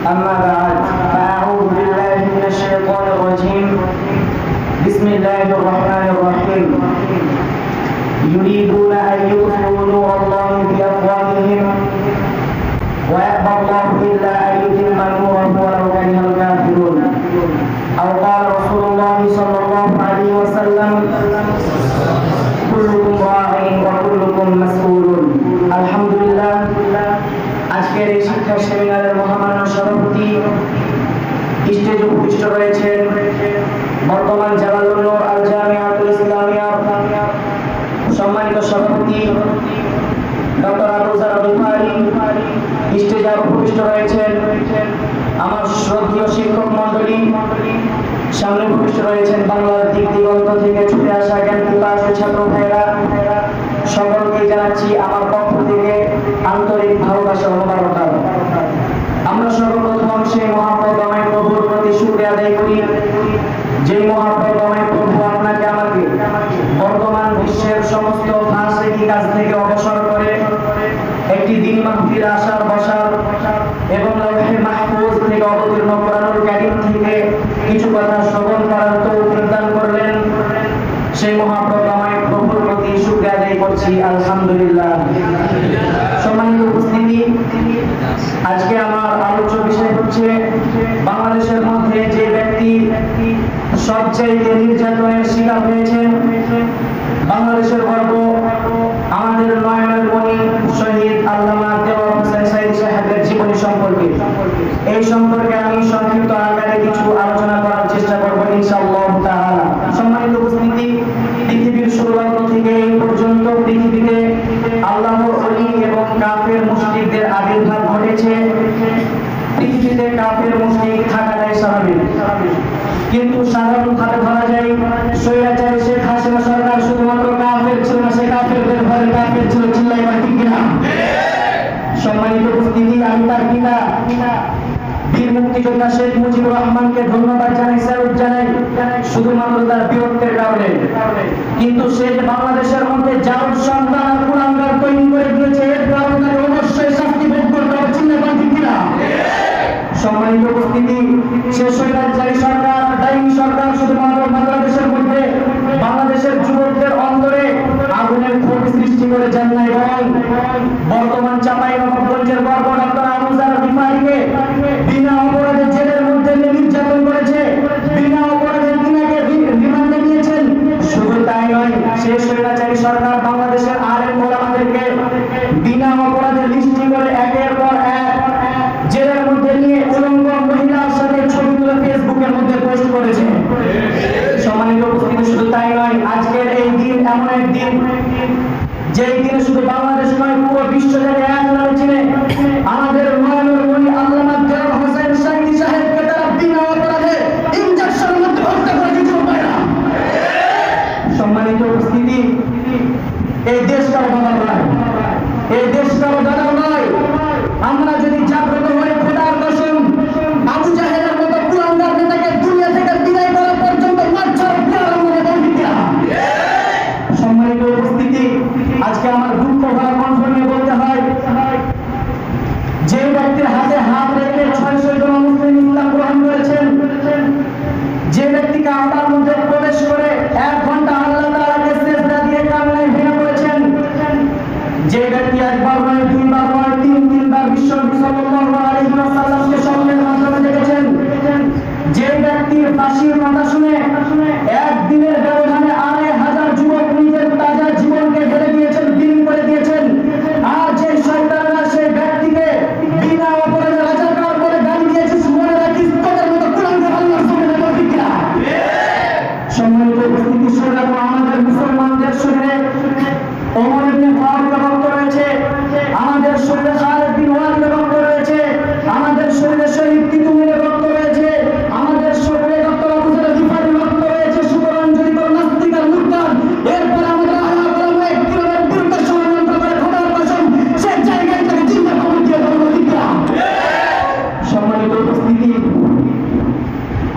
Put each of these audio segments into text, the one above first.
أما بعد فأعوذ بالله من الشيطان الرجيم بسم الله الرحمن الرحيم يريدون أن يطفئوا نور الله بأفواههم ويأبى الله إلا أن يتم نوره ولو كره الكافرون أو قال رسول الله صلى الله عليه وسلم كلكم راع وكلكم مسؤول الحمد لله আজকের এই শিক্ষা সেমিনারের মহামান্য সভাপতি স্টেজে উপবিষ্ট রয়েছেন বর্তমান জালালুন নূর আল জামিআতুল ইসলামিয়া সম্মানিত সভাপতি ডক্টর আবু যার গিফারি স্টেজে উপবিষ্ট রয়েছেন আমার শ্রদ্ধেয় শিক্ষক মণ্ডলী সামনে উপবিষ্ট রয়েছেন বাংলার দিক দিগন্ত থেকে ছুটে আসা জ্ঞান পিপাসু ছাত্র ভাইরা সকলকে জানাচ্ছি আমার পক্ষ থেকে আন্তরিক ভালোবাসা ও মোবারকবাদ। আমরা সর্বপ্রথম সেই মহাপ্রভু আমায় প্রভুর প্রতি শুকরিয়া আদায় করি যে মহাপ্রভু আমায় প্রভু আপনাকে আমাকে বর্তমান বিশ্বের সমস্ত ফাঁসেকি কাজ থেকে অবসর করে একটি দিন মাহফিল আসার বসার এবং লৌহে মাহফুজ থেকে অবতীর্ণ কোরআনুল কারীম থেকে কিছু কথা শ্রবণ করার তৌফিক দান করলেন। সেই মহাপ্রভু আমায় প্রভুর প্রতি শুকরিয়া আদায় করছি আলহামদুলিল্লাহ। সম্মানিত উপস্থিতি, আজকে আমার আলোচ্য বিষয় হচ্ছে বাংলাদেশের মধ্যে যে ব্যক্তি সবচেয়ে নির্যাতনের শিকার হয়েছেন, বাংলাদেশের গর্ব আমাদের নয়নের মণি শহীদ আল্লামা দেওয়ার হোসেন সাঈদী সাহেবের জীবনী সম্পর্কে। এই সম্পর্কে আমি সংক্ষিপ্ত আকারে কিছু আলোচনা করার চেষ্টা করব ইনশাআল্লাহ তাআলা। সম্মানিত উপস্থিতি, পৃথিবীর শুরুলগ্ন থেকে এই পর্যন্ত পৃথিবীতে আল্লাহর ওলি এবং কাফের মুশরিকদের আবির্ভাব ঘটেছে। পৃথিবীতে কাফের মুশরিক থাকাটাই স্বাভাবিক, কিন্তু সাধারণভাবে ধরা যায় স্বৈরাচারী শেখ হাসিনা সরকার শুধুমাত্র কাফের ছিল না, সে কাফেরদের ঘরে কাফের ছিল। চিল্লাইবার ঠিক কিনা? সম্মানিত উপস্থিতি, আমি তার পিতা বীর মুক্তিযোদ্ধা শেখ মুজিবুর রহমানকে ধন্যবাদ জানাই, স্যালুট জানাই শুধুমাত্র তার বীরত্বের কারণে। কিন্তু সে যে বাংলাদেশের মধ্যে জাউর সন্তান আর কুলাঙ্গার তৈরি করে দিয়েছে, এর কারণে অবশ্যই শাস্তি ভোগ করতে হবে। চিল্লাইবার ঠিক কিনা? সম্মানিত উপস্থিতি, সে স্বৈরাচারী সরকার, ডাইনি সরকার শুধুমাত্র বাংলাদেশের মধ্যে বাংলাদেশের যুবকদের অন্তরে আগুনের ক্ষোভ সৃষ্টি করে যান নাই, বরং বর্তমান চাঁপাইনবাবগঞ্জের গর্ব ডক্টর আবু যার গিফারিকে বিনা অপরাধে জেলের মধ্যে নির্যাতন করেছে, বিনা অপরাধে তিনাকে রিমান্ডে নিয়েছেন। শুধু তাই নয়, সে স্বৈরাচারী সরকার বাংলাদেশের আলেম ওলামাদেরকে বিনা অপরাধে লিস্টি করে একের পর এক জেলের মধ্যে নিয়ে উলঙ্গ মহিলার সাথে ছবি তুলে ফেসবুকের মধ্যে পোস্ট করেছে। সম্মানিত উপস্থিতি, শুধু তাই নয়, আজকের এই দিন এমন এক দিন যেই দিনে শুধু বাংলাদেশ নয় পুরো বিশ্ব থেকে এক নামে চিনে আমাদের নয়নের মণি আল্লামা দেওয়ার হোসেন সাঈদী সাহেবকে তারা বিনা অপরাধে ইনজেকশনের মধ্যে হত্যা করে দিতে পারে না। সম্মানিত উপস্থিতি, এই দেশ কারো বাবার নয়, এই দেশ কারো দাদাও নয়। আমরা যদি জাগ্রত হয়ে খোদার কসম আবু জাহেলের মতো কুলাঙ্গার নেতাকে দুনিয়া থেকে বিদায় করা পর্যন্ত মারছার প্রারম্ভ দেন। সম্মানিত উপস্থিতি, আজকে আমার দুঃখ ভরা কণ্ঠ নিয়ে বলতে হয়, যে ব্যক্তির হাতে হাত রেখে 600 জন মুসলিম ইসলাম গ্রহণ করেছেন, যে ব্যক্তি কাবার মধ্যে প্রবেশ করে 1 ঘন্টা আল্লাহ তাআলাকে সিজদা দিয়ে কান্নায় ভেঙে পড়েছেন, যে ব্যক্তি একবার নয়, দুইবার নয়, তিনবার বিশ্বনবী সাল্লাল্লাহু আলাইহি ওয়াসাল্লামকে স্বপ্নের মাধ্যমে দেখেছেন, যে ব্যক্তির ফাঁসির কথা শুনে একদিনের ব্যবধানে 2,500 যুবক নিজের তাজা জীবনকে ঢেলে দিয়েছেন, বিলীন করে দিয়েছেন, আর যে শয়তানরা সেই ব্যক্তিকে বিনা অপরাধে রাজাকার করে গালি দিয়েছে, মনে রাখিস তোদের মতো কুলাঙ্গার আল্লাহর সামনে ঠিক কিনা? সম্মানিত উপস্থিতি, সেরকম আমাদের মুসলমানদের শরীরে ওমর ইবনে ফারুকের রক্ত রয়েছে, আমাদের শরীরে খালিদ বিন ওয়ালিদের রক্ত রয়েছে, আমাদের শরীরে শহীদ তিতুমীরের রক্ত রয়েছে, আমাদের শরীরে ডক্টর আবু যার গিফারির রক্ত রয়েছে। সুতরাং যদি কোনো নাস্তিক আর মুরতাদ এরপর আমাদের আল্লাহ তাআলা কিরমের বিরুদ্ধে ষড়যন্ত্র করে খোদার কসম সেই জায়গায় থেকে জিন্দা কবর দিয়ে দেবো ঠিক না? সম্মানিত উপস্থিতি,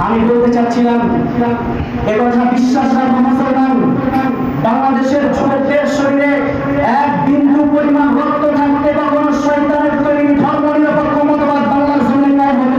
আমি বলতে চাচ্ছিলাম একথা বিশ্বাস রাখবো মুসলমান, বাংলাদেশের যুবকদের শরীরে এক বিন্দু পরিমাণ রক্ত থাকতে কখনো শয়তানের তৈরি ধর্ম নিরপেক্ষ মতবাদ বাংলার জমিনে কায়েম হতে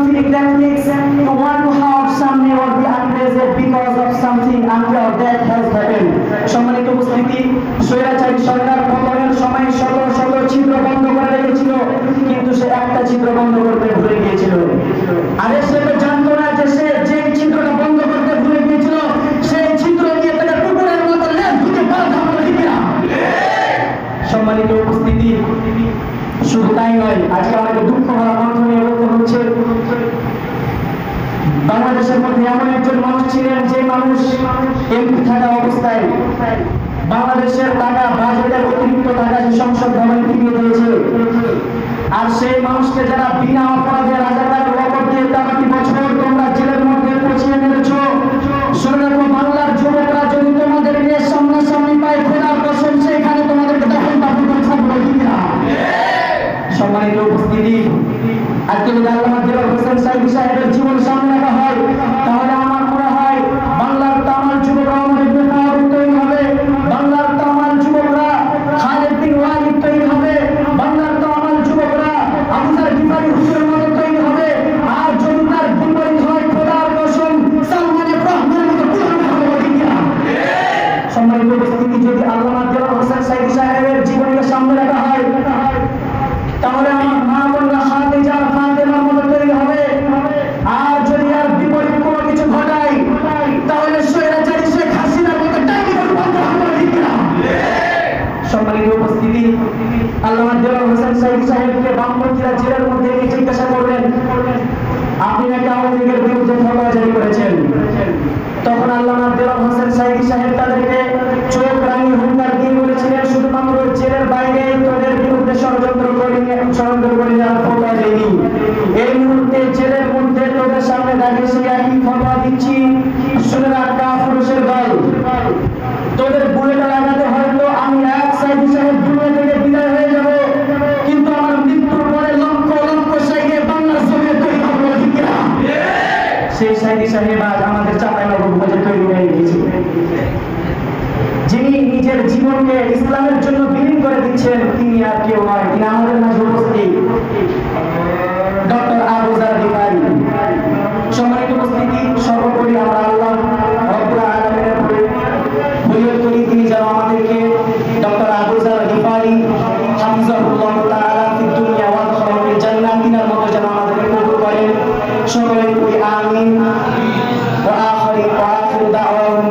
scientific techniques to want to harm some may or be unpleasant because of something unfair that has happened. সম্মানিত উপস্থিতি, স্বৈরাচারী সরকার পতনের সময় শত শত ছিদ্র বন্ধ করে রেখেছিল, কিন্তু সে একটা ছিদ্র বন্ধ করতে ভুলে গিয়েছিল। আরে সে তো জানতো না যে সে যে ছিদ্রটা বন্ধ করতে ভুলে গিয়েছিল সেই ছিদ্র দিয়ে তাকে কুকুরের মতো লেজ দিতে পারতাম না। সম্মানিত উপস্থিতি, শুধু তাই নয়, আজকে আমাকে দুঃখ ভরা কণ্ঠ নিয়ে বলতে হচ্ছে, বাংলাদেশের মধ্যে এমন একজন মানুষ ছিলেন যে মানুষ এমপি থাকা অবস্থায় বাংলাদেশের টাকা, বাজেটের অতিরিক্ত টাকা সে সংসদ ভবনে ফিরিয়ে দিয়েছে। আর সেই মানুষকে যারা বিনা অপরাধে রাজাকার লকর দিয়ে 13টি বছর তোমরা জেলের মধ্যে পচিয়ে মেরেছ, শুনে রাখো, বাংলার যুবকরা যদি তোমাদের নিয়ে সামনাসামনি পায়, খোদার কসম সেখানে তোমাদেরকে তখন দাবি করে থাকবে কিনা। সম্মানিত উপস্থিতি, আজকে যদি আল্লামা দেওয়ার হোসেন সাইদি সাহেবের জীবন সামনে রাখা হয়, তাহলে আমার মনে হয় বাংলার তামাম যুবকরা আমাদের বেকার তৈরি হবে, বাংলার তামাম যুবকরা খালেদ বিন ওয়ালিদ তৈরি হবে, বাংলার তামাম যুবকরা আবুজার গিফারি হুজুরের মতো তৈরি হবে। আর যদি তার বিপরীত হয়, খোদার কসম সালমান রহমানের মতো পুরনো হবে কিনা। সম্মানিত উপস্থিতি, যদি আল্লামা দেওয়ার হোসেন সাইদি সাহেবের জীবনকে সামনে রাখা হয়, তাহলে আমার মা বোনরা খাদিজা ফাতেমার মতো তৈরি হবে। আর যদি আর বিপরীত কোনো কিছু ঘটায়, তাহলে স্বৈরাচারী শেখ হাসিনার মতো ডাকি বন্ধ হবে কিনা। সম্মানিত উপস্থিতি, আল্লামা দেওয়ার হোসেন সাইদি সাহেবকে বামপন্থীরা জেলের মধ্যে নিয়ে জিজ্ঞাসা করলেন, আপনি নাকি আওয়ামী লীগের বিরুদ্ধে ফতোয়া জারি করেছেন। তখন আল্লামা দেওয়ার হোসেন সাইদি সাহেব তাদেরকে চোখ রাঙিয়ে হুঙ্কার দিয়ে বলেছিলেন, শুধুমাত্র জেলের বাইরে তোদের বিরুদ্ধে ষড়যন্ত্র করে আর ফতোয়া দেয়নি, এই মুহূর্তে জেলের মধ্যে তোদের সামনে দাঁড়িয়ে সে একই ফতোয়া দিচ্ছি। শুনে রাখ কাফুরুষের দল, তোদের বুলেটা লাগাতে হয়তো আমি এক সাইদি সাহেব দুনিয়া থেকে বিদায় হয়ে যাব, কিন্তু আমার মৃত্যুর পরে লক্ষ লক্ষ সাইডে বাংলার জমিনে তৈরি হবে কিনা। সেই সাইদি সাহেব আজ আমাদের চাঁপাইনবাবগঞ্জে তৈরি হয়ে গিয়েছে, যিনি নিজের জীবনকে ইসলামের জন্য বিলীন করে দিচ্ছেন। তিনি আর কেউ নয়, তিনি আমাদের মাঝে উপস্থিত ডক্টর আবুজার গিফারি। সম্মানিত উপস্থিতি, সর্বোপরি আমরা আল্লাহ রব্বুল আলামিনের উপরে ফরিয়াদ করি, তিনি যেন আমাদেরকে ডক্টর আবুজার গিফারি হাফিজাহুল্লাহ তাআলা ফিদ দুনিয়া ওয়াল আখিরাতিল জান্নাত তিনার মতো যেন আমাদেরকে কবুল করেন। সকলে করি আমিন। ওয়া আখিরু দাওয়াহুম